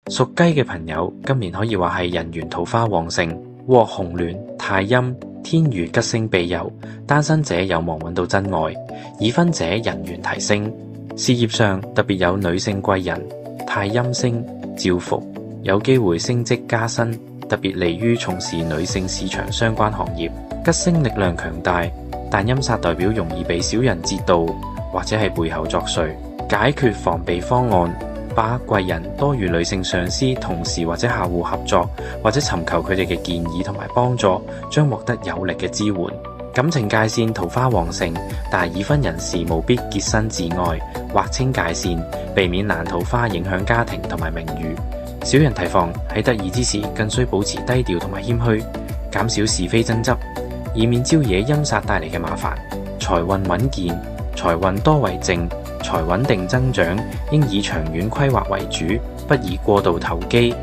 屬雞嘅朋友，今年可以話係人緣桃花旺盛，獲紅鸞、太陰、天宇吉星庇佑，單身者有望揾到真愛，已婚者人緣提升，事業上特別有女性貴人、太陰星照福，有機會升職加薪，特別利於從事女性市場相關行業。吉星力量強大，但陰煞代表容易被小人折墮，或者係背後作祟。解決防備方案，把握貴人，多與女性上司、同事或者客戶合作，或者尋求佢哋嘅建議同埋幫助，將獲得有力嘅支援。感情界線桃花旺盛，但已婚人士務必潔身自愛，劃清界線，避免爛桃花影響家庭同埋名譽。小人提防喺得意之時，更需保持低調同埋謙虛，減少是非爭執，以免招惹陰煞帶嚟嘅麻煩。財運穩健，財運多為正，財穩定增長，應以長遠規劃為主，不宜過度投機，